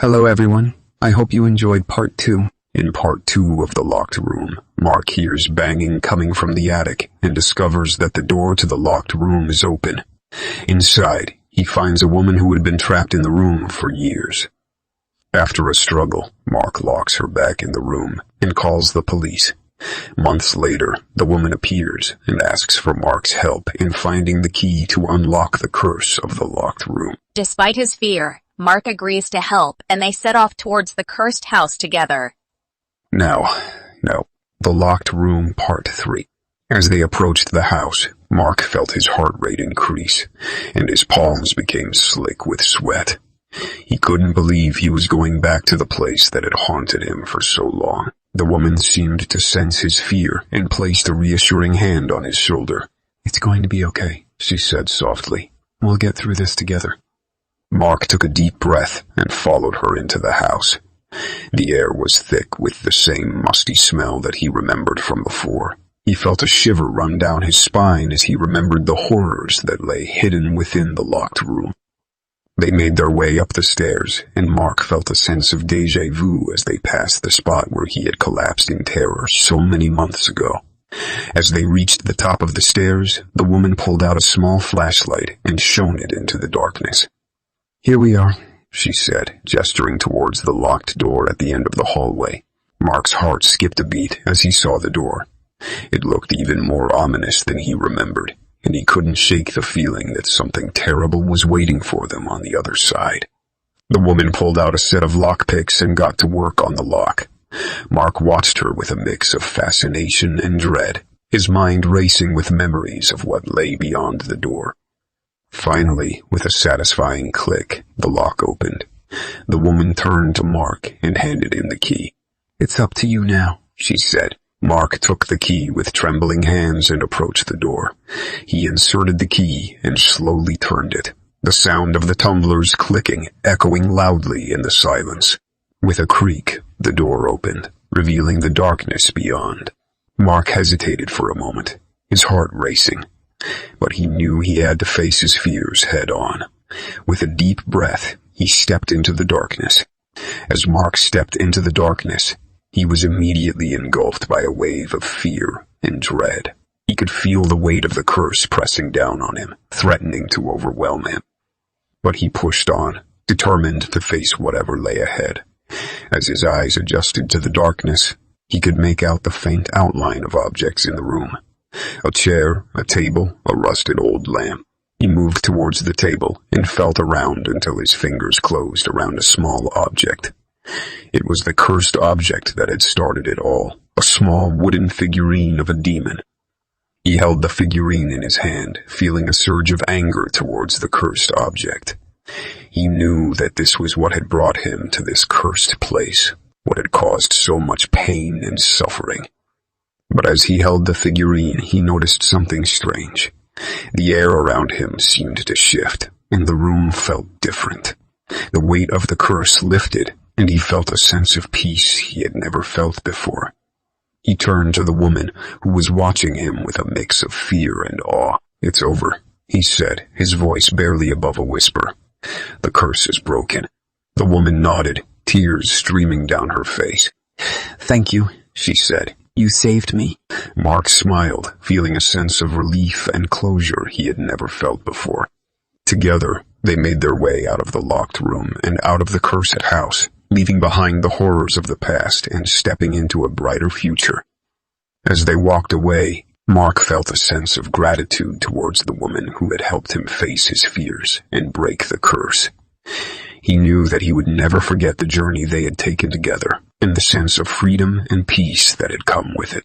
Hello everyone, I hope you enjoyed part 2. In part 2 of the locked room, Mark hears banging coming from the attic and discovers that the door to the locked room is open. Inside, he finds a woman who had been trapped in the room for years. After a struggle, Mark locks her back in the room and calls the police. Months later, the woman appears and asks for Mark's help in finding the key to unlock the curse of the locked room. Despite his fear, Mark agrees to help and they set off towards the cursed house together. Now, the locked room part 3. As they approached the house, Mark felt his heart rate increase, and his palms became slick with sweat. He couldn't believe he was going back to the place that had haunted him for so long. The woman seemed to sense his fear and placed a reassuring hand on his shoulder. "It's going to be okay," she said softly. "We'll get through this together." Mark took a deep breath and followed her into the house. The air was thick with the same musty smell that he remembered from before. He felt a shiver run down his spine as he remembered the horrors that lay hidden within the locked room. They made their way up the stairs, and Mark felt a sense of déjà vu as they passed the spot where he had collapsed in terror so many months ago. As they reached the top of the stairs, the woman pulled out a small flashlight and shone it into the darkness. "Here we are," she said, gesturing towards the locked door at the end of the hallway. Mark's heart skipped a beat as he saw the door. It looked even more ominous than he remembered, and he couldn't shake the feeling that something terrible was waiting for them on the other side. The woman pulled out a set of lockpicks and got to work on the lock. Mark watched her with a mix of fascination and dread, his mind racing with memories of what lay beyond the door. Finally, with a satisfying click, the lock opened. The woman turned to Mark and handed him the key. "It's up to you now," she said. Mark took the key with trembling hands and approached the door. He inserted the key and slowly turned it, the sound of the tumblers clicking echoing loudly in the silence. With a creak, the door opened, revealing the darkness beyond. Mark hesitated for a moment, his heart racing. But he knew he had to face his fears head-on. With a deep breath, he stepped into the darkness. As Mark stepped into the darkness, he was immediately engulfed by a wave of fear and dread. He could feel the weight of the curse pressing down on him, threatening to overwhelm him. But he pushed on, determined to face whatever lay ahead. As his eyes adjusted to the darkness, he could make out the faint outline of objects in the room. A chair, a table, a rusted old lamp. He moved towards the table and felt around until his fingers closed around a small object. It was the cursed object that had started it all, a small wooden figurine of a demon. He held the figurine in his hand, feeling a surge of anger towards the cursed object. He knew that this was what had brought him to this cursed place, what had caused so much pain and suffering. But as he held the figurine, he noticed something strange. The air around him seemed to shift, and the room felt different. The weight of the curse lifted, and he felt a sense of peace he had never felt before. He turned to the woman, who was watching him with a mix of fear and awe. "It's over," he said, his voice barely above a whisper. "The curse is broken." The woman nodded, tears streaming down her face. "Thank you," she said. "You saved me." Mark smiled, feeling a sense of relief and closure he had never felt before. Together, they made their way out of the locked room and out of the cursed house, leaving behind the horrors of the past and stepping into a brighter future. As they walked away, Mark felt a sense of gratitude towards the woman who had helped him face his fears and break the curse. He knew that he would never forget the journey they had taken together, and the sense of freedom and peace that had come with it.